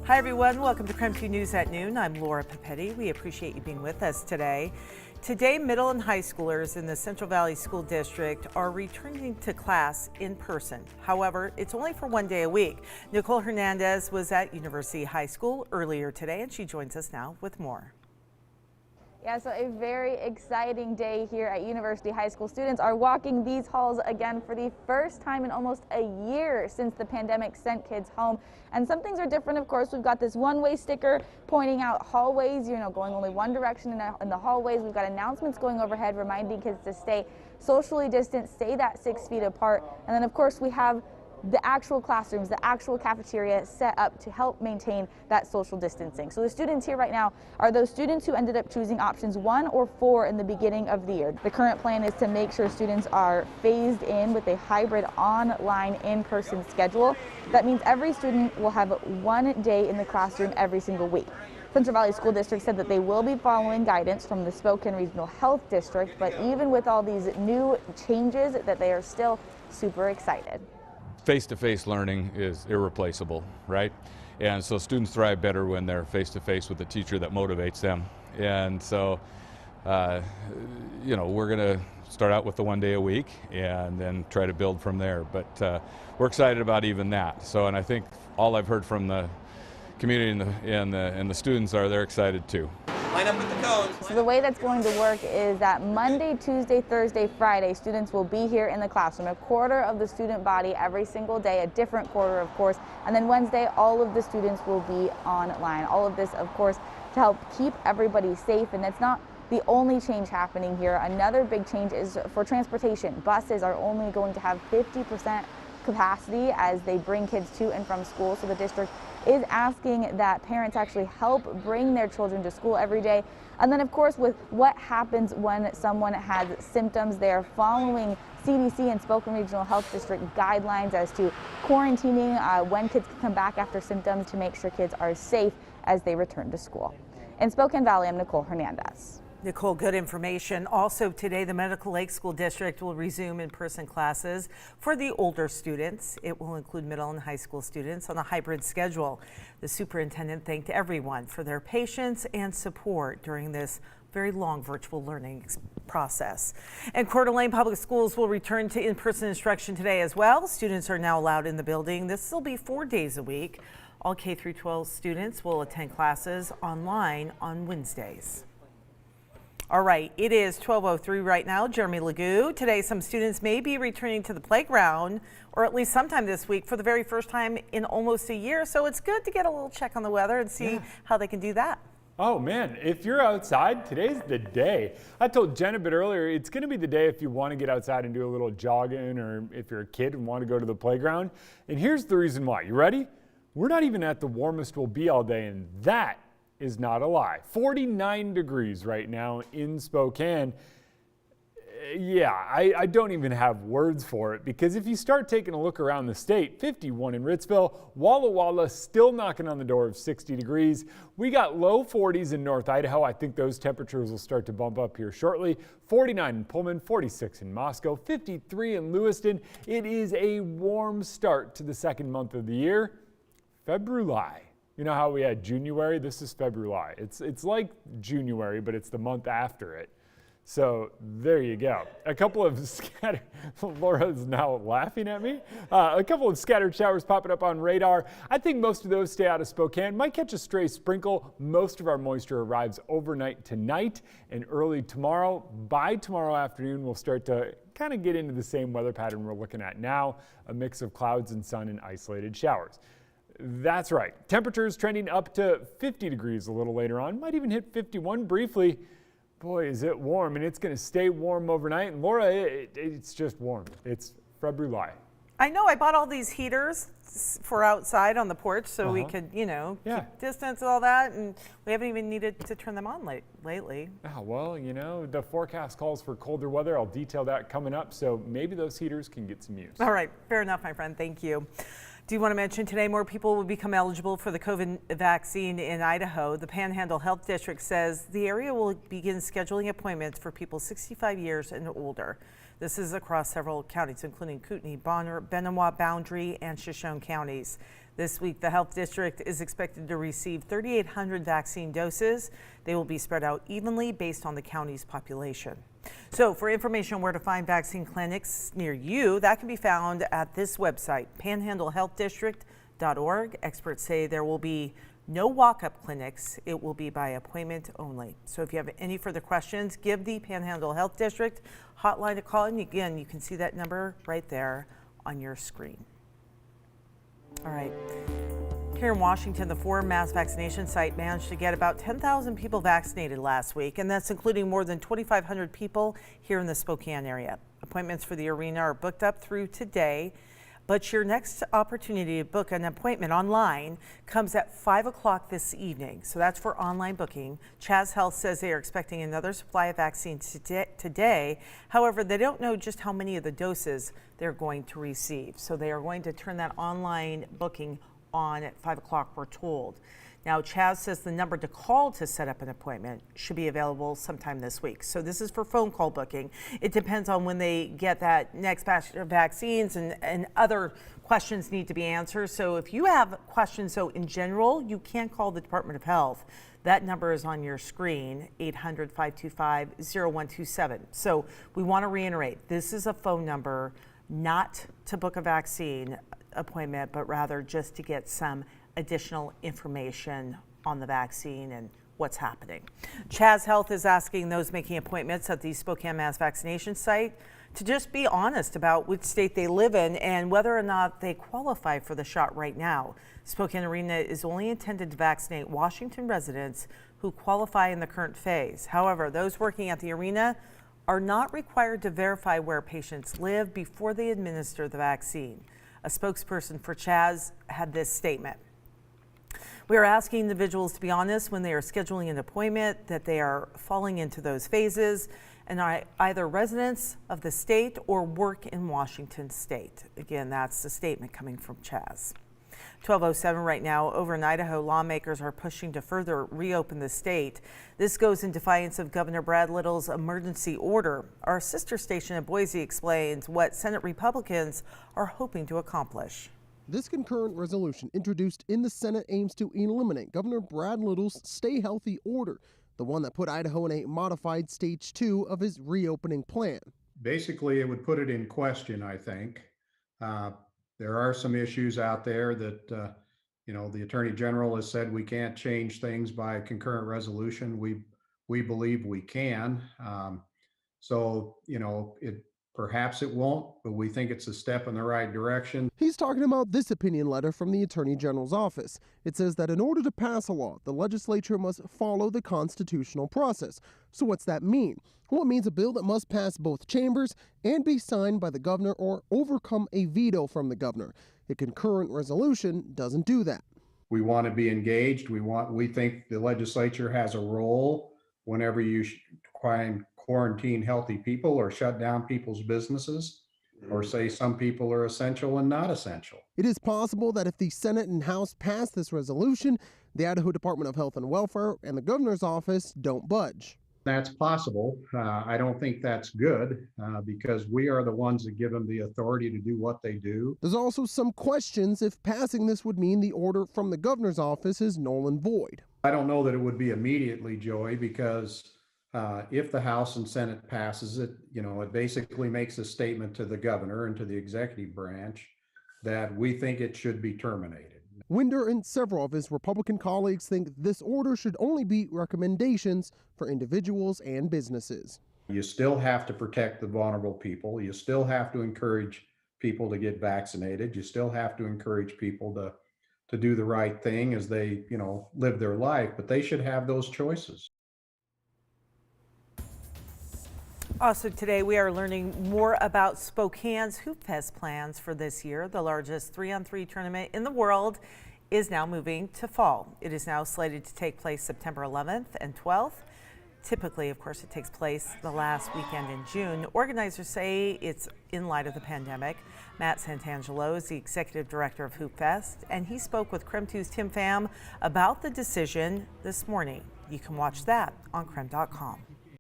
Hi everyone, welcome to KREM 2 News at Noon. I'm Laura Papetti. We appreciate you being with us today. Today, middle and high schoolers in the Central Valley School District are returning to class in person. However, it's only for one day a week. Nicole Hernandez was at University High School earlier today, and she joins us now with more. Yeah, so a very exciting day here at University High School. Students are walking these halls again for the first time in almost a year since the pandemic sent kids home. And some things are different, of course. We've got this one-way sticker pointing out hallways, going only one direction in the hallways. We've got announcements going overhead reminding kids to stay socially distant, stay that 6 feet apart. And then, of course, we have the actual classrooms, the actual cafeteria set up to help maintain that social distancing. So the students here right now are those students who ended up choosing options 1 or 4 in the beginning of the year. The current plan is to make sure students are phased in with a hybrid online in-person schedule. That means every student will have 1 day in the classroom every single week. Central Valley School District said that they will be following guidance from the Spokane Regional Health District, but even with all these new changes, that they are still super excited. Face-to-face learning is irreplaceable, right? And so students thrive better when they're face-to-face with a teacher that motivates them. And so, we're going to start out with the 1 day a week and then try to build from there. But we're excited about even that. So, and I think all I've heard from the community and the students are they're excited too. Line up with the cones. So the way that's going to work is that Monday, Tuesday, Thursday, Friday, students will be here in the classroom. A quarter of the student body every single day, a different quarter, of course. And then Wednesday, all of the students will be online. All of this, of course, to help keep everybody safe. And that's not the only change happening here. Another big change is for transportation. Buses are only going to have 50% capacity as they bring kids to and from school. So the district is asking that parents actually help bring their children to school every day. And then, of course, with what happens when someone has symptoms, they are following CDC and Spokane Regional Health District guidelines as to quarantining when kids can come back after symptoms to make sure kids are safe as they return to school. In Spokane Valley, I'm Nicole Hernandez. Nicole, good information. Also today, the Medical Lake School District will resume in-person classes for the older students. It will include middle and high school students on a hybrid schedule. The superintendent thanked everyone for their patience and support during this very long virtual learning process. And Coeur d'Alene Public Schools will return to in-person instruction today as well. Students are now allowed in the building. This will be 4 days a week. All K through 12 students will attend classes online on Wednesdays. All right, it is 12:03 right now. Jeremy Legoo. Today, some students may be returning to the playground, or at least sometime this week, for the very first time in almost a year. So it's good to get a little check on the weather and see how they can do that. Oh man, if you're outside, today's the day. I told Jen a bit earlier, it's going to be the day if you want to get outside and do a little jogging, or if you're a kid and want to go to the playground. And here's the reason why. You ready? We're not even at the warmest we'll be all day, and that is not a lie. 49 degrees right now in Spokane. Yeah, I don't even have words for it, because if you start taking a look around the state, 51 in Ritzville, Walla Walla still knocking on the door of 60 degrees. We got low 40s in North Idaho. I think those temperatures will start to bump up here shortly. 49 in Pullman, 46 in Moscow, 53 in Lewiston. It is a warm start to the second month of the year. February. You know how we had January? This is February. It's like January, but it's the month after it. So there you go. A couple of scattered, Laura's now laughing at me. A couple of scattered showers popping up on radar. I think most of those stay out of Spokane. Might catch a stray sprinkle. Most of our moisture arrives overnight tonight and early tomorrow. By tomorrow afternoon, we'll start to kind of get into the same weather pattern we're looking at now, a mix of clouds and sun and isolated showers. That's right. Temperatures trending up to 50 degrees a little later on. Might even hit 51 briefly. Boy, is it warm, and it's going to stay warm overnight. And Laura, it's just warm. It's February. I know. I bought all these heaters for outside on the porch so we could, keep distance and all that. And we haven't even needed to turn them on lately. Oh, well, the forecast calls for colder weather. I'll detail that coming up. So maybe those heaters can get some use. All right. Fair enough, my friend. Thank you. Do you want to mention today more people will become eligible for the COVID vaccine in Idaho? The Panhandle Health District says the area will begin scheduling appointments for people 65 years and older. This is across several counties, including Kootenai, Bonner, Benoit, Boundary, and Shoshone counties. This week, the health district is expected to receive 3,800 vaccine doses. They will be spread out evenly based on the county's population. So for information on where to find vaccine clinics near you, that can be found at this website, panhandlehealthdistrict.org. Experts say there will be no walk-up clinics. It will be by appointment only. So if you have any further questions, give the Panhandle Health District hotline a call. And again, you can see that number right there on your screen. All right. Here in Washington, the Ford mass vaccination site managed to get about 10,000 people vaccinated last week, and that's including more than 2,500 people here in the Spokane area. Appointments for the arena are booked up through today, but your next opportunity to book an appointment online comes at 5 o'clock this evening. So that's for online booking. Chaz Health says they are expecting another supply of vaccines today. However, they don't know just how many of the doses they're going to receive. So they are going to turn that online booking on at 5 o'clock, we're told. Now, Chaz says the number to call to set up an appointment should be available sometime this week. So this is for phone call booking. It depends on when they get that next batch of vaccines, and other questions need to be answered. So if you have questions, so in general, you can call the Department of Health. That number is on your screen, 800-525-0127. So we want to reiterate, this is a phone number not to book a vaccine appointment, but rather just to get some additional information on the vaccine and what's happening. Chaz Health is asking those making appointments at the Spokane mass vaccination site to just be honest about which state they live in and whether or not they qualify for the shot right now. Spokane Arena is only intended to vaccinate Washington residents who qualify in the current phase. However, those working at the arena are not required to verify where patients live before they administer the vaccine. A spokesperson for Chaz had this statement. We are asking individuals to be honest when they are scheduling an appointment, that they are falling into those phases and are either residents of the state or work in Washington state. Again, that's the statement coming from Chaz. 12:07 right now. Over in Idaho, lawmakers are pushing to further reopen the state. This goes in defiance of Governor Brad Little's emergency order. Our sister station in Boise explains what Senate Republicans are hoping to accomplish. This concurrent resolution introduced in the Senate aims to eliminate Governor Brad Little's Stay Healthy order, the one that put Idaho in a modified stage 2 of his reopening plan. Basically, it would put it in question, I think. There are some issues out there that, the Attorney General has said we can't change things by concurrent resolution. We believe we can. Perhaps it won't, but we think it's a step in the right direction. He's talking about this opinion letter from the Attorney General's office. It says that in order to pass a law, the legislature must follow the constitutional process. So what's that mean? Well, it means a bill that must pass both chambers and be signed by the governor or overcome a veto from the governor. A concurrent resolution doesn't do that. We want to be engaged. We think the legislature has a role whenever you try and quarantine healthy people or shut down people's businesses, or say some people are essential and not essential. It is possible that if the Senate and House pass this resolution, the Idaho Department of Health and Welfare and the governor's office don't budge. That's possible. I don't think that's good because we are the ones that give them the authority to do what they do. There's also some questions if passing this would mean the order from the governor's office is null and void. I don't know that it would be immediately, Joey, because if the House and Senate passes it, it basically makes a statement to the governor and to the executive branch that we think it should be terminated. Winder and several of his Republican colleagues think this order should only be recommendations for individuals and businesses. You still have to protect the vulnerable people. You still have to encourage people to get vaccinated. You still have to encourage people to do the right thing as they, live their life, but they should have those choices. Also today, we are learning more about Spokane's Hoop Fest plans for this year. The largest 3-on-3 tournament in the world is now moving to fall. It is now slated to take place September 11th and 12th. Typically, of course, it takes place the last weekend in June. Organizers say it's in light of the pandemic. Matt Santangelo is the executive director of Hoop Fest, and he spoke with KREM 2's Tim Pham about the decision this morning. You can watch that on KREM.com.